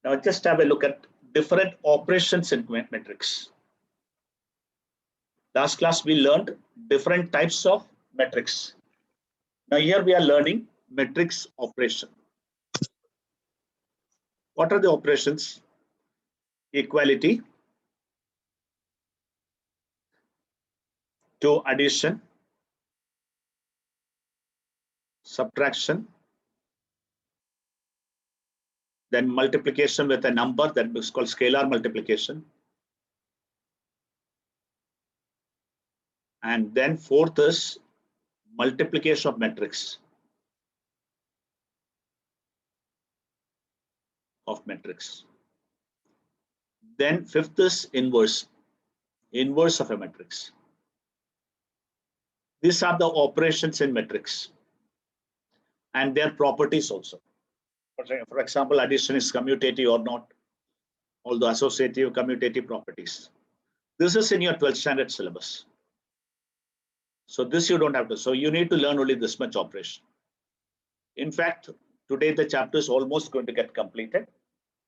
Now just have a look at different operations in matrix. Last class we learned different types of matrix. Now here we are learning matrix operation. What are the operations? Equality, to addition, subtraction, then multiplication with a number that is called scalar multiplication. And then fourth is multiplication of matrix. Then fifth is inverse of a matrix. These are the operations in matrix and their properties also. For example, addition is commutative or not, although associative, commutative properties. This is in your 12th standard syllabus. So this you don't have to. So you need to learn only this much operation. In fact, today the chapter is almost going to get completed,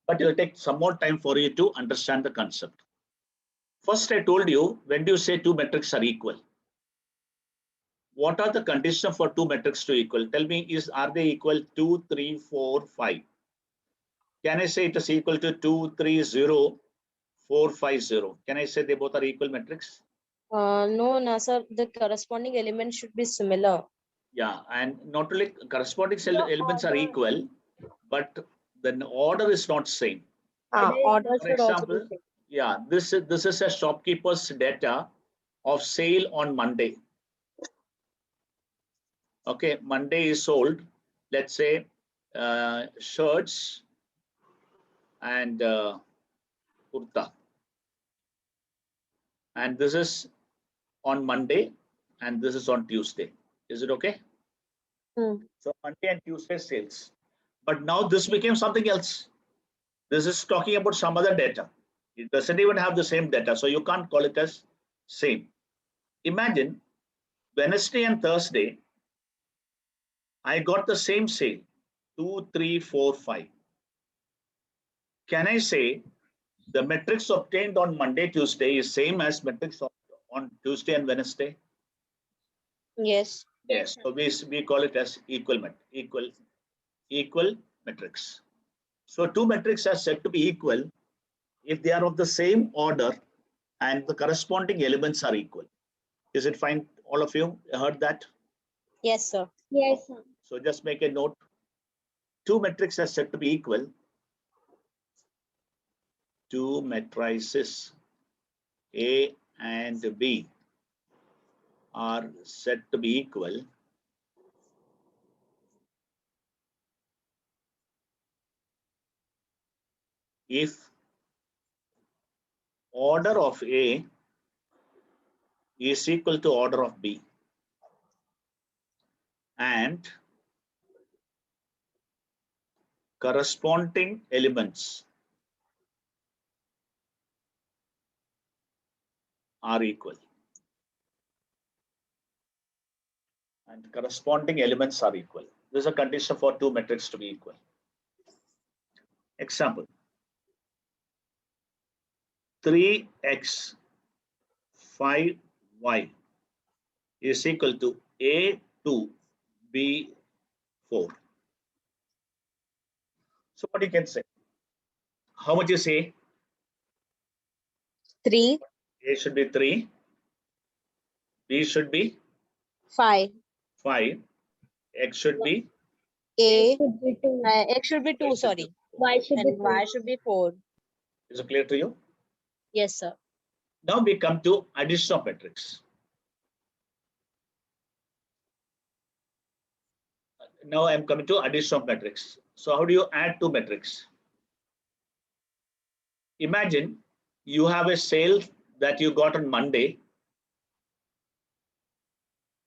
but it will take some more time for you to understand the concept. First, I told you, when do you say two matrices are equal? What are the conditions for two matrices to equal? Tell me, are they equal 2, 3, 4, 5? Can I say it is equal to 2, 3, 0, 4, 5, 0? Can I say they both are equal matrices? No, sir. The corresponding elements should be similar. Yeah, and not only corresponding elements are equal, but the order is not same. Order For should also be example, same. yeah, this is a shopkeeper's data of sale on Monday. Okay, Monday is sold, let's say, shirts and kurta. And this is on Monday and this is on Tuesday. Is it okay? So Monday and Tuesday sales. But now this became something else. This is talking about some other data. It doesn't even have the same data, so you can't call it as same. Imagine Wednesday and Thursday, I got the same sale, 2, 3, 4, 5. Can I say the matrix obtained on Monday, Tuesday is same as matrix on Tuesday and Wednesday? Yes. Yes. So we call it as equal matrix. So two matrices are said to be equal if they are of the same order and the corresponding elements are equal. Is it fine? All of you heard that? Yes, sir. Yes, sir. So just make a note. Two matrices are said to be equal. Two matrices A and B are said to be equal if order of A is equal to order of B and corresponding elements are equal. And corresponding elements are equal. This is a condition for two matrices to be equal. Example: 3x 5y is equal to A2 B4. So what you can say? How much is A? 3. A should be 3. B should be 5. 5. X should be A. Should be 2. X should be 2. Sorry. Y should be And Y should be 4. Is it clear to you? Yes, sir. Now we come to addition of matrix. Now I am coming to addition of matrix. So how do you add two matrix? Imagine you have a sale that you got on Monday.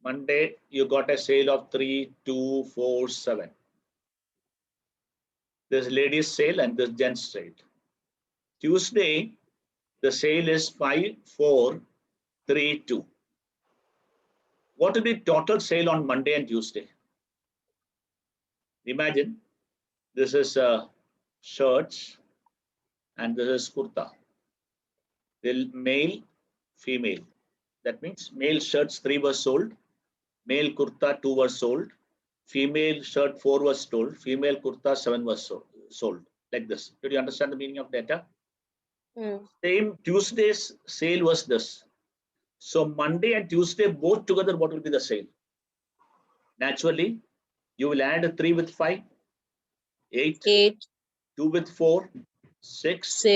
Monday you got a sale of 3, 2, 4, 7. There's ladies sale and there's gents sale. Tuesday the sale is 5, 4, 3, 2. What will be total sale on Monday and Tuesday? Imagine this is shirts and this is kurta. Male, female. That means male shirts 3 were sold, male kurta 2 were sold, female shirt 4 was sold, female kurta 7 was sold. Like this. Did you understand the meaning of data? Same Tuesday's sale was this. So Monday and Tuesday both together, what will be the sale? Naturally, you will add 3 with 5, 8, 2 with 4, 6,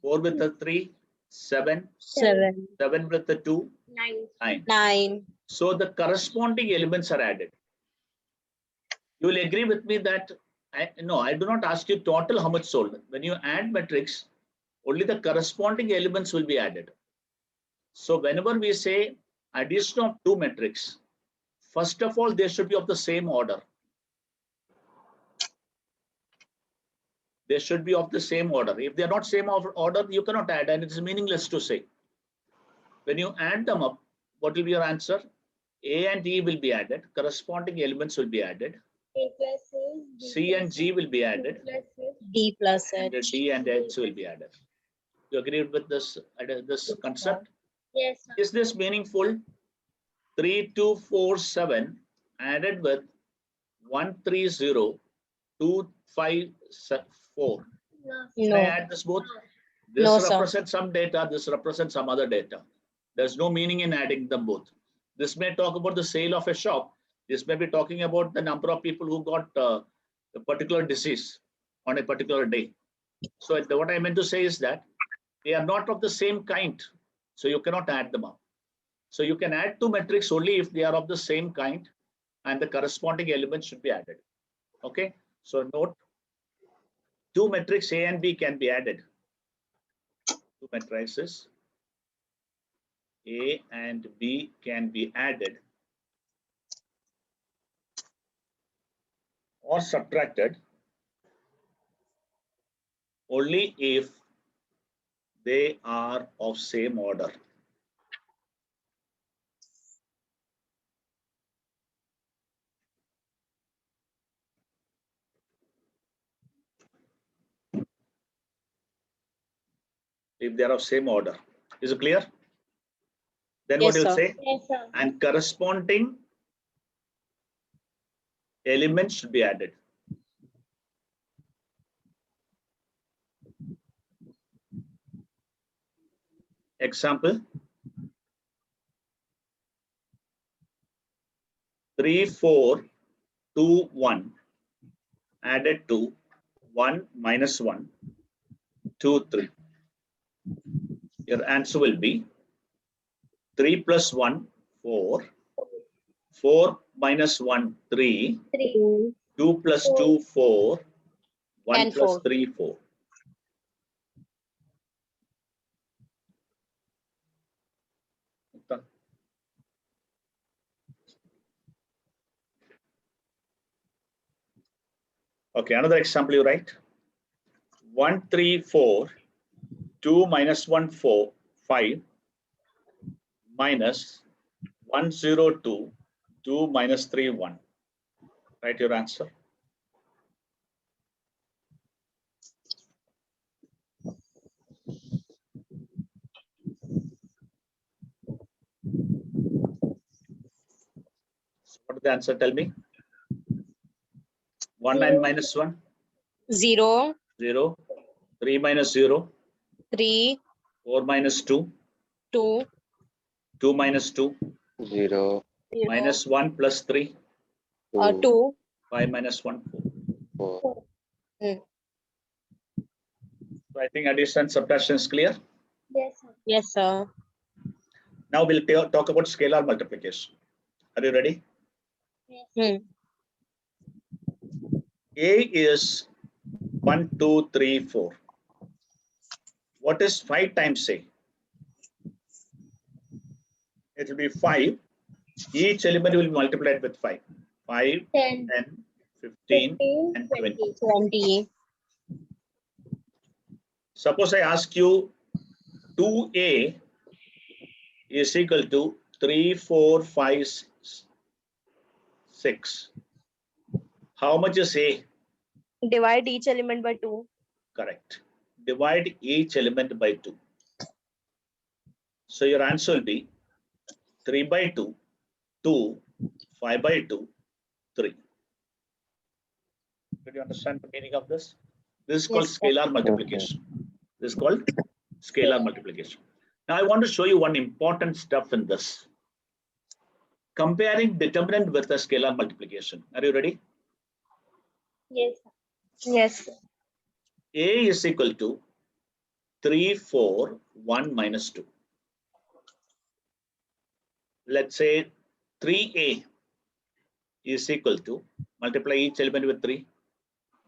4 with the 3, 7, 7 with the 2, 9. So the corresponding elements are added. You will agree with me that I do not ask you total how much sold. When you add matrix, only the corresponding elements will be added. So whenever we say addition of 2 matrix, first of all, they should be of the same order. They should be of the same order. If they are not same order, you cannot add, and it is meaningless to say. When you add them up, what will be your answer? A and E will be added. Corresponding elements will be added. A plus C and G will be added. D plus And H. D and H will be added. You agree with this concept? Yes, sir. Is this meaningful? 3, 2, 4, 7 added with 1, 3, 0, 2, 5, 4. Can I add this both? This No, sir. represents some data, this represents some other data. There's no meaning in adding them both. This may talk about the sale of a shop. This may be talking about the number of people who got a particular disease on a particular day. So what I meant to say is that they are not of the same kind. So you cannot add them up. So you can add 2 matrices only if they are of the same kind and the corresponding elements should be added. Okay. So note, 2 matrices A and B can be added. 2 matrices A and B can be added or subtracted only if they are of same order. If they are of same order. Is it clear? Then what Yes, you'll sir. say? Yes, sir. And corresponding elements should be added. Example, 3, 4, 2, 1 added to 1 minus 1, 2, 3. Your answer will be 3 plus 1, 4, 4 minus 1, 3, 2 plus 2, 4, 1 And plus 4. 3, 4. Okay, another example you write. 1, 3, 4, 2 minus 1, 4, 5, minus 1, 0, 2, 2 minus 3, 1. Write your answer. What is the answer? Tell me. 1 and minus 1? 0, 0. 3 minus 0? 3, 4 minus 2? 2, 2 minus 2? 0, Minus 1 plus 3? 2. 5 minus 1? 4. 4. So I think addition and subtraction is clear. Yes, sir. Yes, sir. Now we'll talk about scalar multiplication. Are you ready? Yes. A is 1, 2, 3, 4. What is 5 times A? It will be 5. Each element will be multiplied with 5. 5, 10, 10, 15, 15, and 20. 20. 20. Suppose I ask you 2A is equal to 3, 4, 5, 6. How much is A? Divide each element by 2. Correct. divide each element by 2. So your answer will be 3 by 2, 2, 5 by 2, 3. Did you understand the meaning of this? This is called Yes, sir. scalar multiplication. This is called scalar multiplication. Now I want to show you one important stuff in this. Comparing determinant with a scalar multiplication. Are you ready? Yes, sir. Yes. A is equal to 3, 4, 1 minus 2. Let's say 3A is equal to, multiply each element with 3,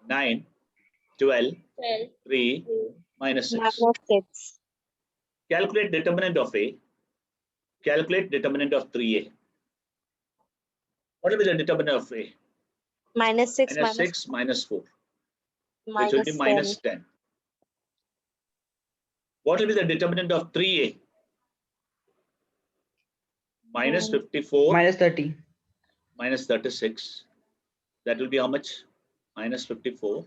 9, 12, 12, 3, minus 6. Minus 6. Calculate determinant of A. Calculate determinant of 3A. What will be the determinant of A? Minus 6 Minus minus 6 minus 4, which will be minus minus 10. What will be the determinant of 3A? Minus 10. 54 minus 30. minus 36. That will be how much? Minus 54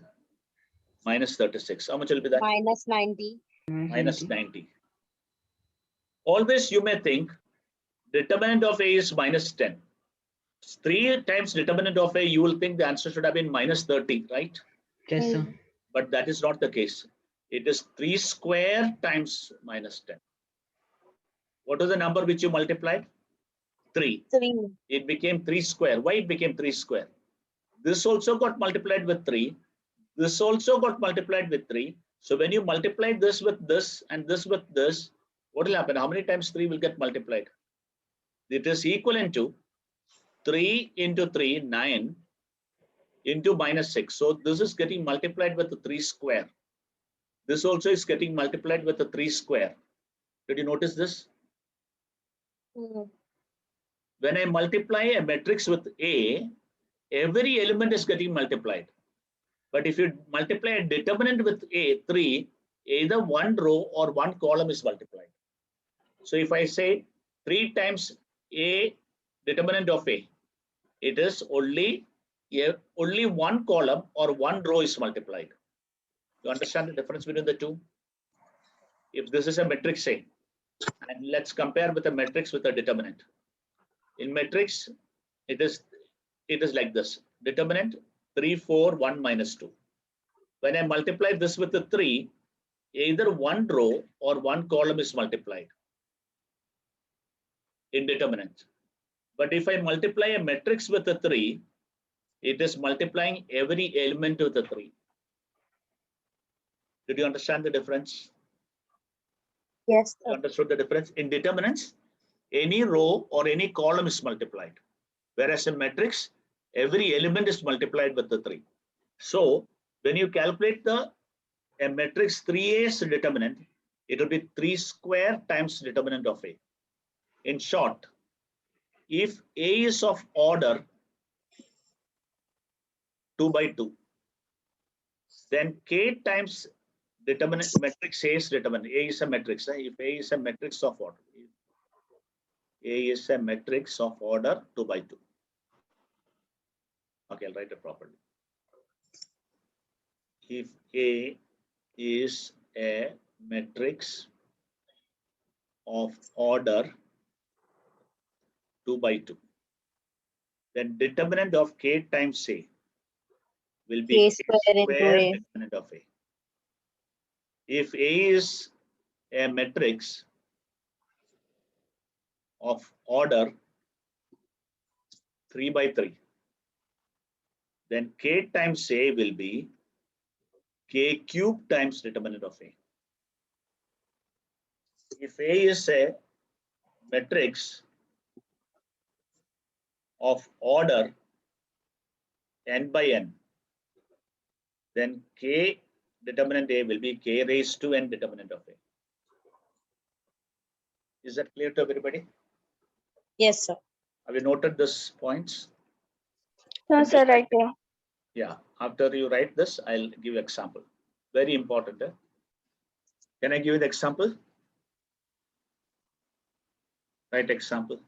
minus 36. How much will be that? Minus 90. Minus 90. Always you may think determinant of A is minus 10. 3 times determinant of A, you will think the answer should have been minus 30, right? Yes, sir. But that is not the case. It is 3 square times minus 10. What was the number which you multiplied? 3. 3. It became 3 square. Why it became 3 square? This also got multiplied with 3. This also got multiplied with 3. So when you multiply this with this and this with this, what will happen? How many times 3 will get multiplied? It is equivalent to 3 into 3, 9 into minus 6. So this is getting multiplied with the 3 square. This also is getting multiplied with the 3 square. Did you notice this? When I multiply a matrix with A, every element is getting multiplied. But if you multiply a determinant with A, 3, either one row or one column is multiplied. So if I say 3 times A determinant of A, it is only one column or one row is multiplied. You understand the difference between the two? If this is a matrix A, and let's compare with a matrix with a determinant. In matrix, it is like this. Determinant 3, 4, 1 minus 2. When I multiply this with the 3, either one row or one column is multiplied in determinant. But if I multiply a matrix with a 3, it is multiplying every element with a 3. Did you understand the difference? Yes, You sir. understood the difference? In determinants, any row or any column is multiplied. Whereas in matrix, every element is multiplied with the 3. So when you calculate a matrix 3A's determinant, it will be 3 square times determinant of A. In short, if A is of order 2 by 2, then K times determinant matrix A's determinant. A is a matrix. If A is a matrix of order, A is a matrix of order 2 by 2. Okay, I'll write it properly. If A is a matrix of order 2 by 2, then determinant of K times A will be K K square into square A. determinant of A. If A is a matrix of order 3 by 3, then K times A will be K cube times determinant of A. If A is a matrix of order n by n, then K determinant A will be K raised to n determinant of A. Is that clear to everybody? Yes, sir. Have you noted this points? No, sir, right here. Yeah, after you write this, I'll give you example. Very important. Can I give you the example? Write example.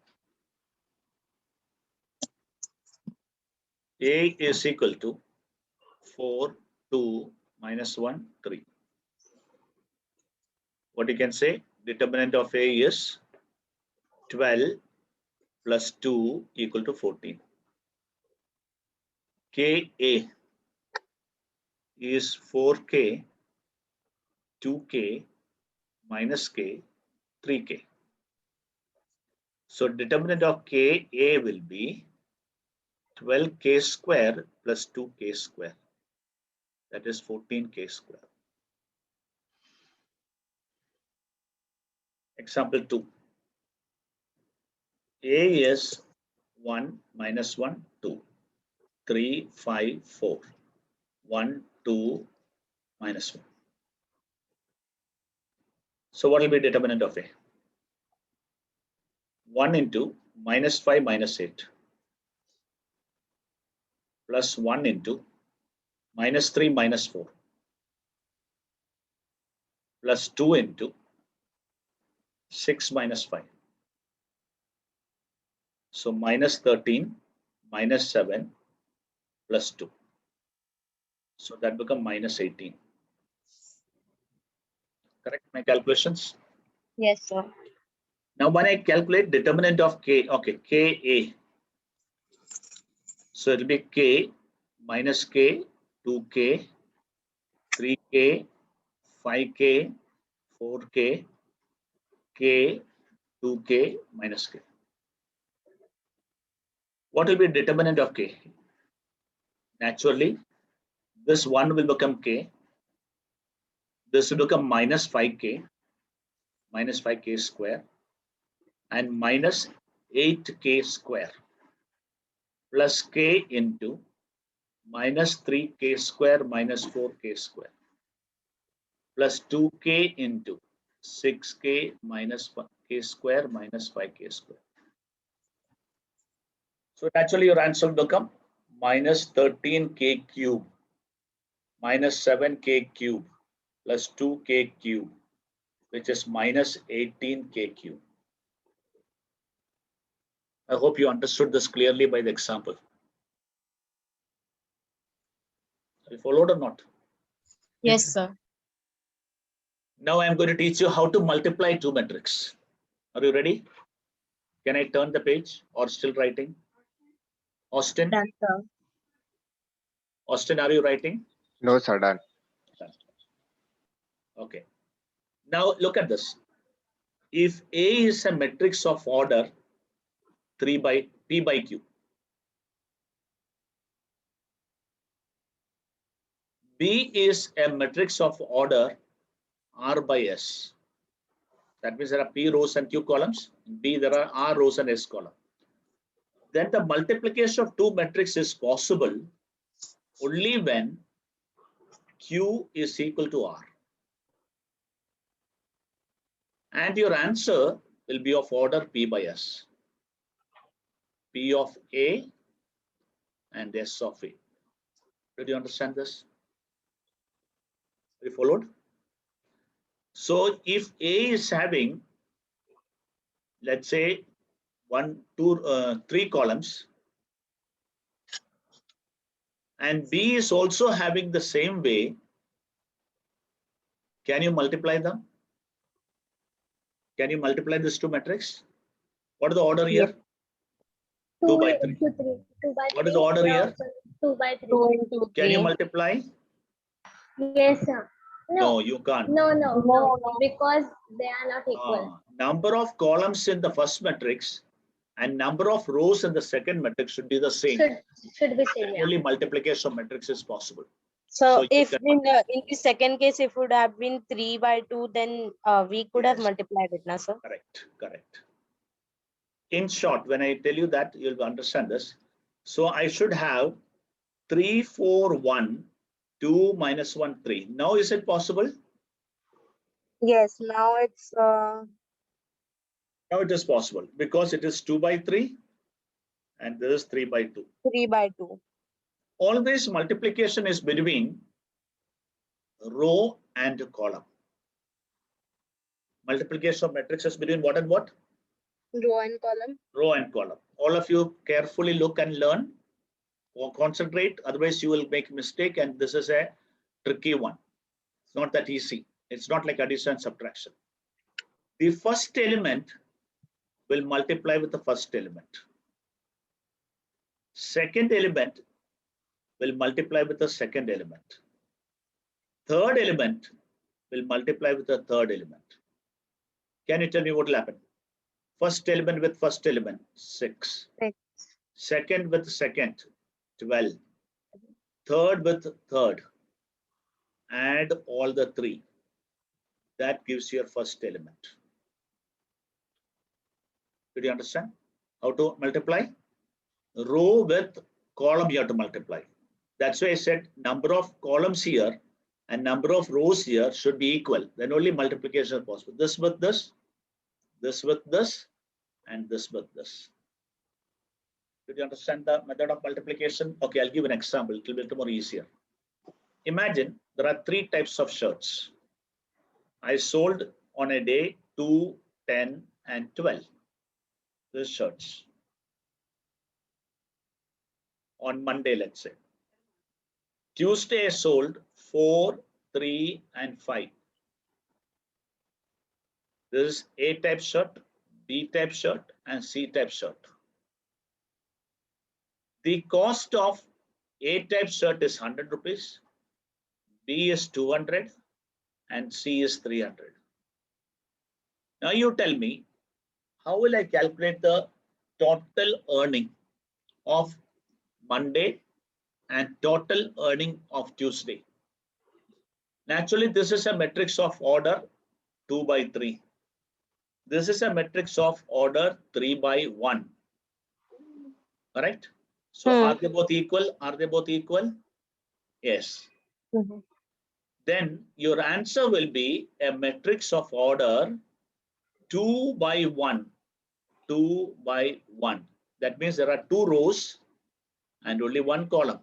A is equal to 4, 2, minus 1, 3. what you can say, determinant of A is 12 plus 2 equal to 14. Ka is 4k, 2k minus k, 3k. So determinant of Ka will be 12k square plus 2k square. That is 14k square. Example 2. A is 1 minus 1, 2. 3, 5, 4. 1, 2, minus 1. So what will be determinant of A? 1 into minus 5 minus 8 plus 1 into minus 3 minus 4 plus 2 into 6 minus 5. So minus 13 minus 7 plus 2. So that becomes minus 18. Correct my calculations? Yes, sir. Now when I calculate determinant of K, okay, Ka. So it will be K minus K, 2K, 3K, 5K, 4K, K, 2K minus K. What will be determinant of K? Naturally, this 1 will become K. This will become minus 5K square, and minus 8K square plus K into minus 3K square minus 4K square plus 2K into 6K minus K square minus 5K square. So naturally your answer will become minus 13K cube minus 7K cube plus 2K cube, which is minus 18K cube. I hope you understood this clearly by the example. Are you followed or not? Yes, sir. Now I am going to teach you how to multiply two metrics. Are you ready? Can I turn the page or still writing? Austin? Done, sir. Austin, are you writing? No, sir, done. Okay. Now look at this. If A is a matrix of order 3 by P by Q, B is a matrix of order R by S. That means there are P rows and Q columns. In B, there are R rows and S columns. Then the multiplication of two matrices is possible only when Q is equal to R. And your answer will be of order P by S. P of A and S of A. Did you understand this? You followed? So if A is having, let's say, 1, 2, 3 columns, and B is also having the same way, can you multiply them? Can you multiply these two matrices? What is the order here? 2 by 3. 2 by 3. What is the order here? 2 by 3. 2 into 3. Can you multiply? Yes, sir. No, you can't. No, No. because they are not equal. Number of columns in the first matrix and number of rows in the second matrix should be the same. Should be same. Yeah. Only multiplication of matrix is possible. So you if can in the second case, if it would have been 3 by 2, then we could have Yes. multiplied it, na, sir? Correct. In short, when I tell you that, you'll understand this. So I should have 3, 4, 1, 2 minus 1, 3. Now is it possible? Yes, now it's Now it is possible because it is 2 by 3 and this is 3 by 2. 3 by 2. Always multiplication is between row and column. Multiplication of matrix is between what and what? Row and column. Row and column. All of you carefully look and learn or concentrate, otherwise you will make mistake, and this is a tricky one. It's not that easy. It's not like addition and subtraction. The first element will multiply with the first element. Second element will multiply with the second element. Third element will multiply with the third element. Can you tell me what will happen? First element with first element, 6. 6. Second with second, 12. Third with third. Add all the 3. That gives your first element. Did you understand how to multiply? Row with column you have to multiply. That's why I said number of columns here and number of rows here should be equal. Then only multiplication is possible. This with this with this, and this with this. Did you understand the method of multiplication? Okay, I'll give an example. It will be a little more easier. Imagine there are 3 types of shirts. I sold on a day 2, 10, and 12. These shirts. On Monday, let's say. Tuesday, I sold 4, 3, and 5. This is A type shirt, B type shirt, and C type shirt. The cost of A type shirt is 100 rupees, B is 200, and C is 300. Now you tell me, how will I calculate the total earning of Monday and total earning of Tuesday? Naturally, this is a matrix of order 2 by 3. This is a matrix of order 3 by 1. All right. So are they both equal? Are they both equal? Yes. Then your answer will be a matrix of order 2 by 1. 2 by 1. That means there are 2 rows and only 1 column.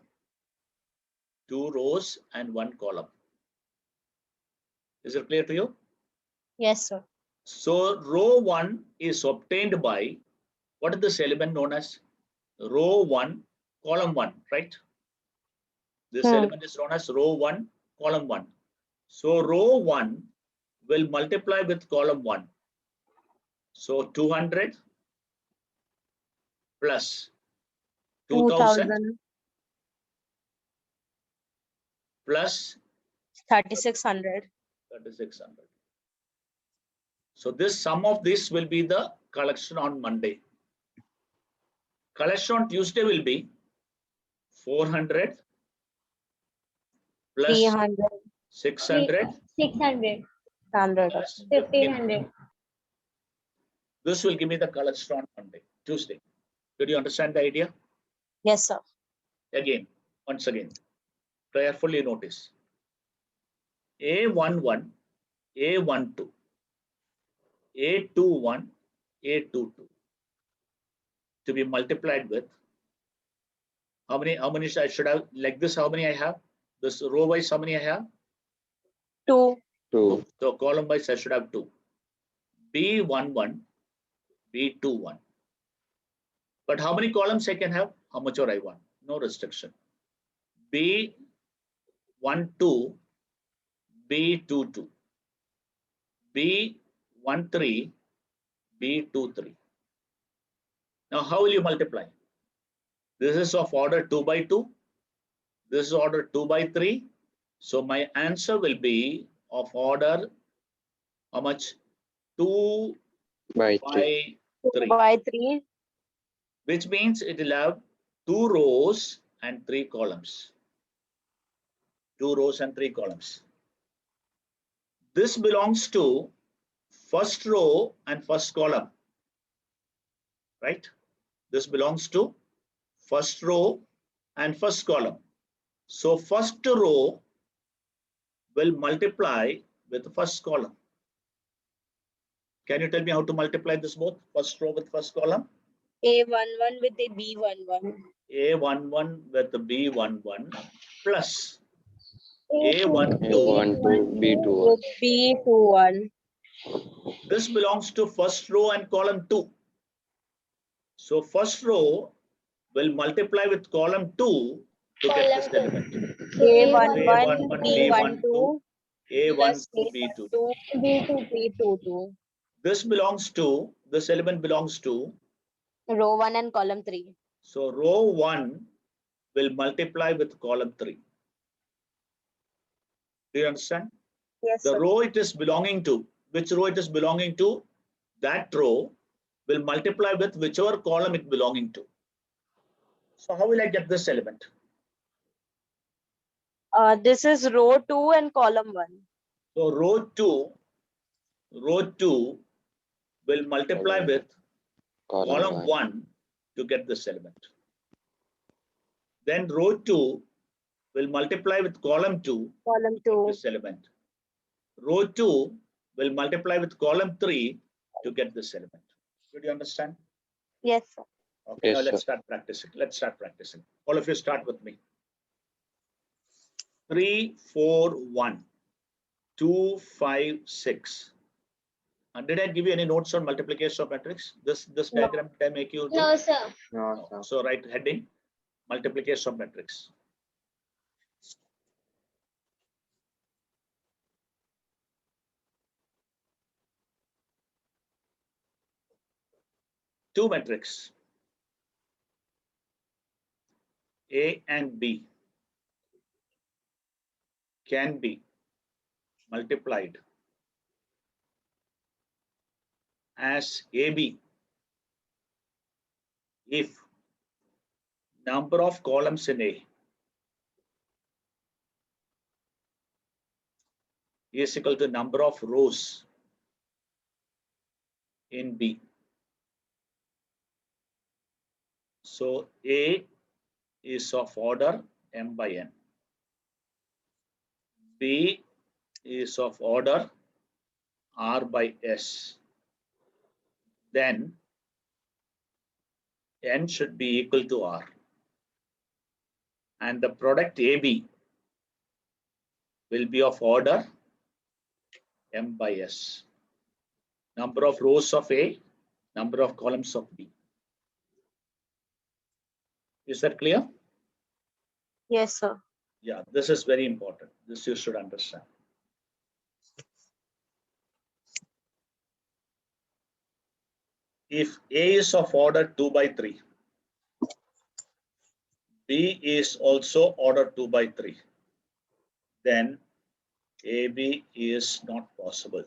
2 rows and 1 column. Is it clear to you? Yes, sir. So row 1 is obtained by, what is this element known as? Row 1, column 1, right? This element is known as row 1, column 1. So row 1 will multiply with column 1. So 200 plus 2000 plus 3600. 3600. So this sum of this will be the collection on Monday. Collection on Tuesday will be 400 plus 300. 600 600. plus 1500. This will give me the collection on Monday, Tuesday. Did you understand the idea? Yes, sir. Again, once again, prayerfully notice. A11, A12, A21, A22 to be multiplied with how many I should have, like this, how many I have? This row wise, how many I have? 2. 2. So column wise I should have 2. B11, B21. But how many columns I can have? How much or I want? No restriction. B12, B22, B13, B23. Now how will you multiply? This is of order 2 by 2. This is order 2 by 3. So my answer will be of order how much? 2 by 3. by 2 3. by 3. Which means it will have 2 rows and 3 columns. 2 rows and 3 columns. This belongs to first row and first column. Right? This belongs to first row and first column. So first row will multiply with the first column. Can you tell me how to multiply this both? First row with first column? A11 with the B11. A11 with the B11 plus A12, A12. B2. With B21. This belongs to first row and column 2. So first row will multiply with column 2 to get this element. A11 A11, B12 A12, plus B22. A12 B22. this element belongs to, Row 1 and column 3. so row 1 will multiply with column 3. Do you understand? Yes, The sir. row it is belonging to, which row it is belonging to, that row will multiply with whichever column it belonging to. So how will I get this element? This is row 2 and column 1. So row 2 will multiply with column 1 to get this element. Then row 2 will multiply with column 2 Column to get 2. this element. Row 2 will multiply with column 3 to get this element. Did you understand? Yes, sir. Okay, Yes, now let's sir. start practicing. Let's start practicing. All of you start with me. 3, 4, 1, 2, 5, 6. And did I give you any notes on multiplication of matrix? This No. diagram did I make you do? No, sir. No, sir. So write heading multiplication of matrix. Two matrix A and B can be multiplied as AB if number of columns in A is equal to number of rows in B. So A is of order m by n. B is of order r by s. Then n should be equal to r. And the product AB will be of order m by s. Number of rows of A, number of columns of B. Is that clear? Yes, sir. Yeah, this is very important. This you should understand. If A is of order 2 by 3, B is also order 2 by 3, then AB is not possible.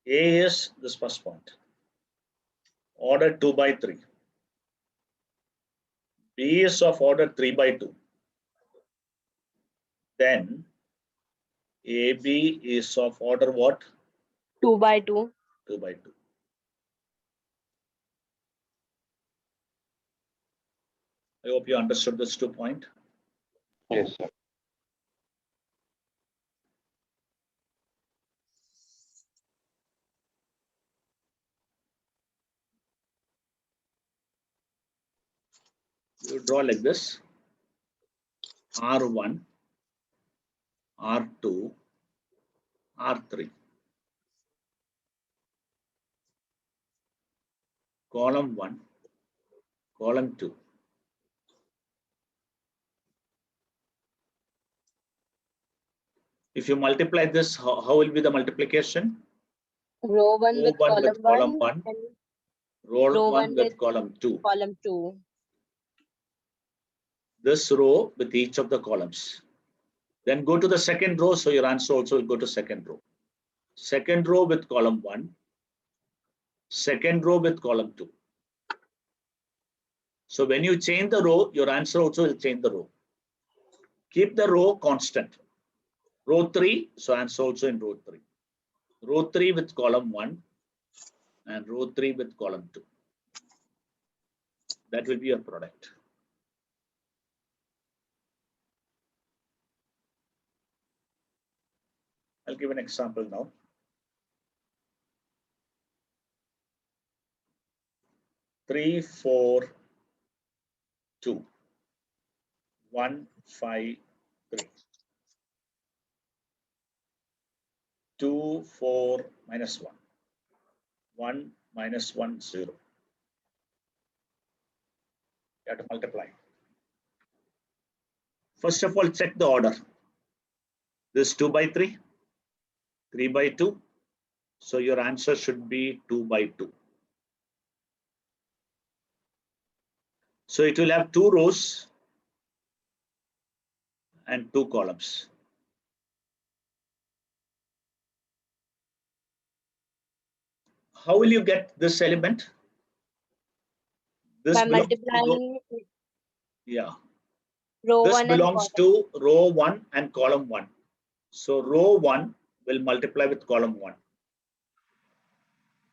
A is this first point, order 2 by 3. B is of order 3 by 2. Then AB is of order what? 2 by 2. 2 by 2. I hope you understood this 2 point. Yes, sir. You draw like this: R1, R2, R3. Column 1, column 2. If you multiply this, how will be the multiplication? Row 1 Row with 1 column with column 1 1, and row row 1 1 with with column 2. column 2. This row with each of the columns. Then go to the second row, so your answer also will go to second row. Second row with column 1, second row with column 2. So when you change the row, your answer also will change the row. Keep the row constant. Row 3, so answer also in row 3. Row 3 with column 1 and row 3 with column 2. That will be your product. I'll give an example now. Three, 4, 2, 1, 5, 3. 2, 4, minus 1. 1, minus 1, 0. You have to multiply. First of all, check the order. This 2 by 3, 3 by 2. So your answer should be 2 by 2. So it will have 2 rows and 2 columns. How will you get this element? This By belongs to multiplying yeah. row This 1 and belongs column. to row 1 and column 1. So row 1 will multiply with column 1.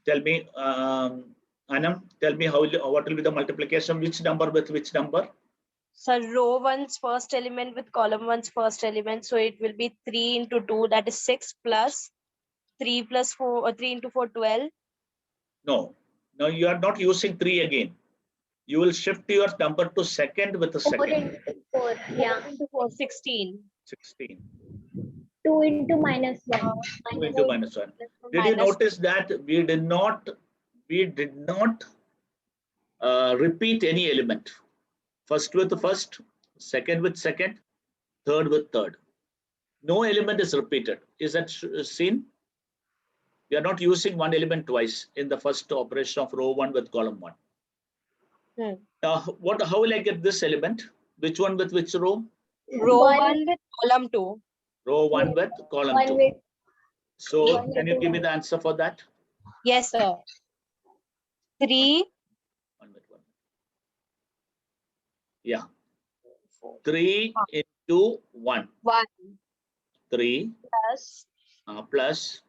Tell me, Anam, tell me what will be the multiplication? Which number with which number? So row 1's first element with column 1's first element. So it will be 3 into 2, that is 6 plus 3 plus 4, 3 into 4, 12. No, no, you are not using 3 again. You will shift your number to second with a 4 second. into 4. Yeah. 4 into 4, 16. 16. 2 into minus 1. 2 into minus 1. Did you Minus notice that we did not repeat any element? First with first, second with second, third with third. No element is repeated. Is that seen? We are not using one element twice in the first operation of row 1 with column 1. Now, how will I get this element? Which one with which row? row One. 1 with column 2. Row 1 with column 1 2. with So one can you with give me one. the answer for that? Yes, sir. 3. 1 with 1. Yeah. 3 into 1. 1 3 plus plus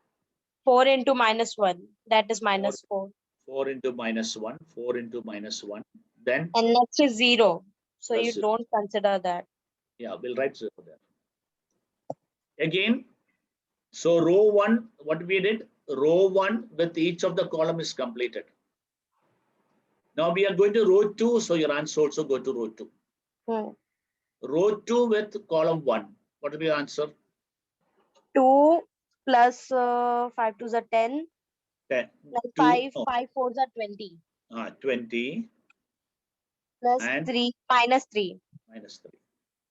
4 into minus 1. That is minus 4. 4 into minus 1. 4 into minus 1. Then And next is 0. So Plus you 0. don't consider that. Yeah, we'll write 0 there. Again, so row 1, what we did, row 1 with each of the column is completed. Now we are going to row 2, so your answer also go to row 2. Row 2 with column 1. What will be your answer? 2 plus 5 2s are 10. 10. Plus 2, 5, no, 5 4s are 20. 20 Plus and 3 minus 3. minus 3.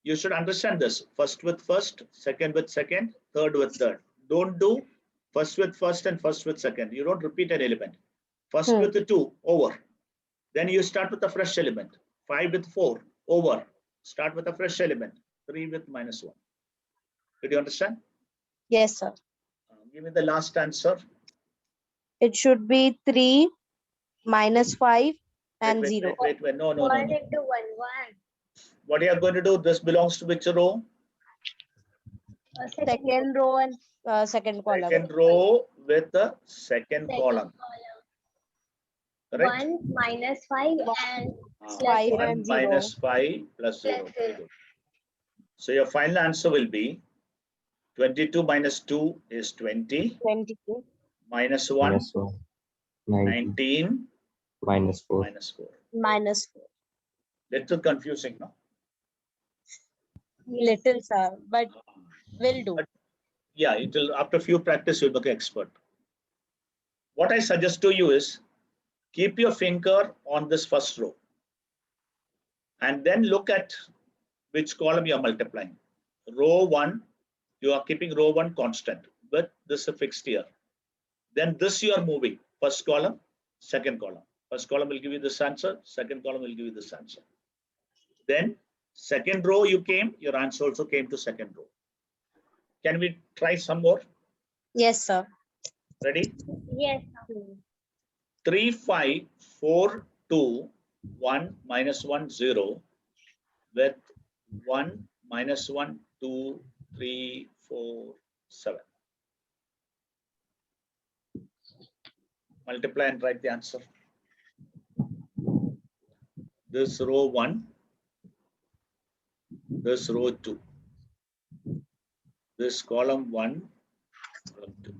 You should understand this. First with first, second with second, third with third. Don't do first with first and first with second. You don't repeat an element. First with the 2, over. Then you start with a fresh element. 5 with 4, over. Start with a fresh element. 3 with minus 1. Did you understand? Yes, sir. Give me the last answer. It should be 3 minus 5 and 0. Wait. No. 1 into 1. 1. What you are going to do? This belongs to which row? Second row and second column. Second row with the second column. Correct? 1 minus 5 and plus 5 0. 1 and 0. minus 5 plus 0. Plus Very 0. good. So your final answer will be 22 minus 2 is 20. 20. Minus 1, minus 1, 19. minus 4. Minus 4. Minus 4. Little confusing, no? Little, sir. But will do. But yeah, it will, after few practice, you'll become expert. What I suggest to you is keep your finger on this first row and then look at which column you are multiplying. Row 1, you are keeping row 1 constant, but this is fixed here. Then this you are moving. First column, second column. First column will give you this answer. Second column will give you this answer. Then second row you came, your answer also came to second row. Can we try some more? Yes, sir. Ready? Yes. 3, 5, 4, 2, 1, minus 1, 0 with 1, minus 1, 2, 3, 4, 7. Multiply and write the answer. This row 1, this row 2, this column 1, column 2.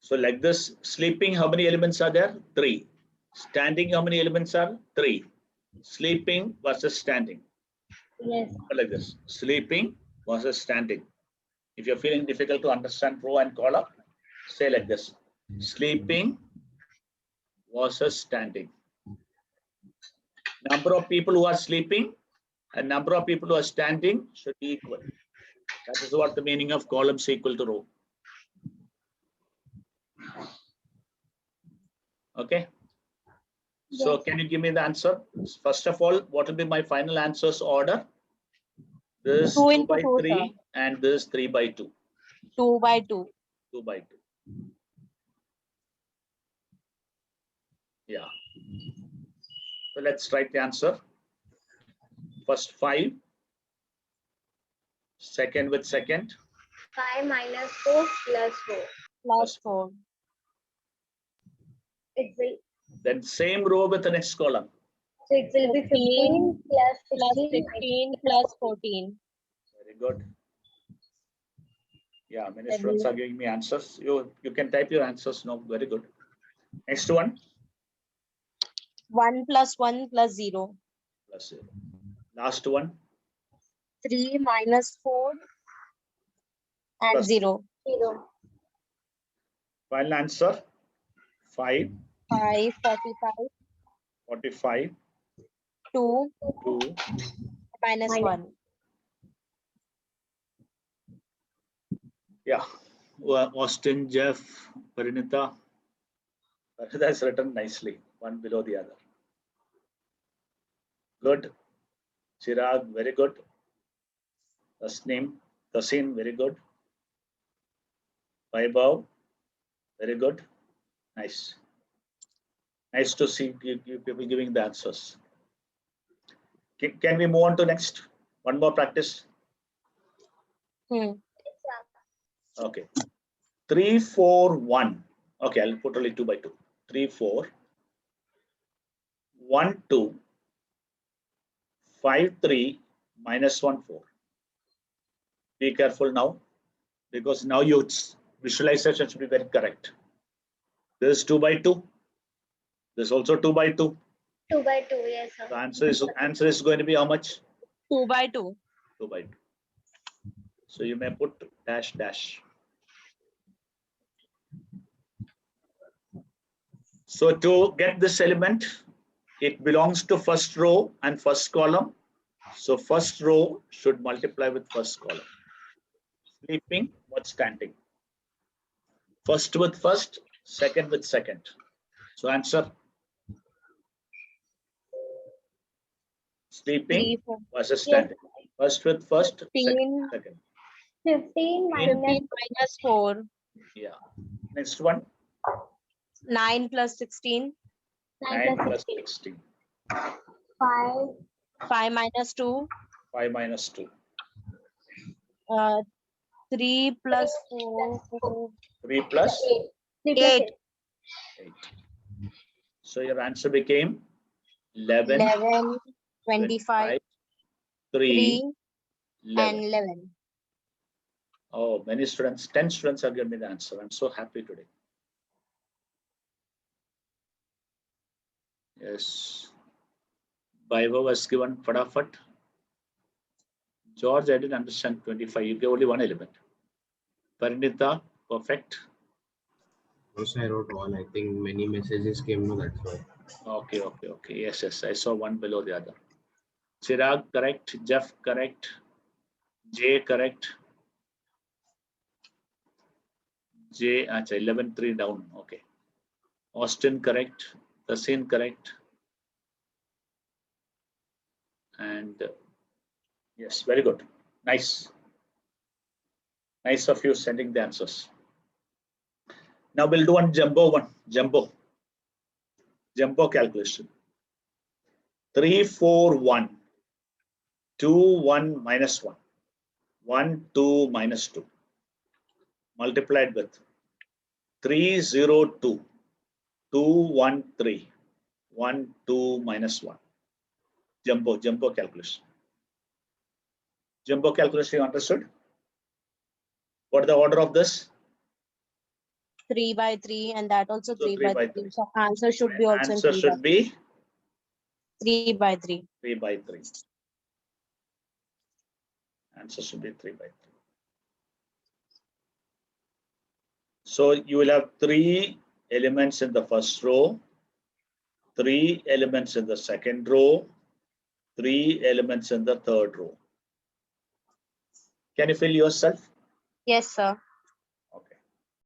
So like this, sleeping, how many elements are there? 3. Standing, how many elements are? 3. Sleeping versus standing. Yes. Like this, sleeping versus standing. If you're feeling difficult to understand row and column, say like this, sleeping versus standing. Number of people who are sleeping and number of people who are standing should be equal. That is what the meaning of columns equal to row. Okay. So Yes. can you give me the answer? First of all, what will be my final answers order? This 2 2 into by 2, 3 sir. and this 3 by 2. 2 by 2. 2 by 2. Yeah. So let's write the answer. First 5. Second with second. 5 minus 4 plus 4. Plus 4. It will, Then same row with the next column. so it will be 15 plus Plus 16 16 plus 14. Very good. Yeah, many Seven. students are giving me answers. You can type your answers. No, very good. Next one. 1 plus 1 plus 0. Plus 0. Last one. 3 minus 4 and Plus 0. 0. Final answer. 5, 5, 45, 45, 2 2. minus Minus. 1. Yeah. Austin, Jeff, Parinita. Parinita is written nicely, one below the other. Good. Chirag, very good. Tasneem, Tasin, very good. Vaibhav, very good. Nice. Nice to see you people giving the answers. Can we move on to next? One more practice. Okay. 3, 4, 1. Okay, I'll put only 2 by 2. 3, 4, 1, 2, 5, 3, minus 1, 4. Be careful now, because now your visualization should be very correct. This is 2 by 2. This is also 2 by 2. 2 by 2, yes, sir. The answer is going to be how much? 2 by 2. 2 by 2. So you may put dash dash. So to get this element, it belongs to first row and first column. So first row should multiply with first column. Sleeping, what's standing? First with first, second with second. So answer. Sleeping 3, 4, versus standing. First with first, second, 15, second. 15 15 minus minus 4. Yeah. Next one. 9 plus 16. 9 9 plus plus 16. 16. 5. 5 minus 2. 5 minus 2. 3 plus 4. 3 plus 8. 3 plus 8. 8. 8. So your answer became 11, 11, 25, 3, 3 11. and 11. Oh, many students, 10 students have given me the answer. I'm so happy today. Yes. Vaibhav was given Fadafat. George, I didn't understand 25. You gave only one element. Parinita, perfect. Also, I wrote one. I think many messages came, no, that's why. Okay. Yes. I saw one below the other. Chirag, correct. Jeff, correct. J, correct. J, 11, 3 down. Okay. Austin, correct. Tasin, correct. And yes, very good. Nice. Nice of you sending the answers. Now we'll do one jumbo calculation. 3, 4, 1. 2, 1 minus 1. 1, 2 minus 2. Multiplied with 3, 0, 2. 2, 1, 3. 1, 2 minus 1. Jumbo calculation. Jumbo calculation, you understood? What is the order of this? 3 by 3 and that also So 3 by 3. So answer should be also in Answer 3 by should be 3 by 3. 3 by 3. Answer should be 3 by 3. So you will have 3 elements in the first row, 3 elements in the second row, 3 elements in the third row. Can you fill yourself? Yes, sir.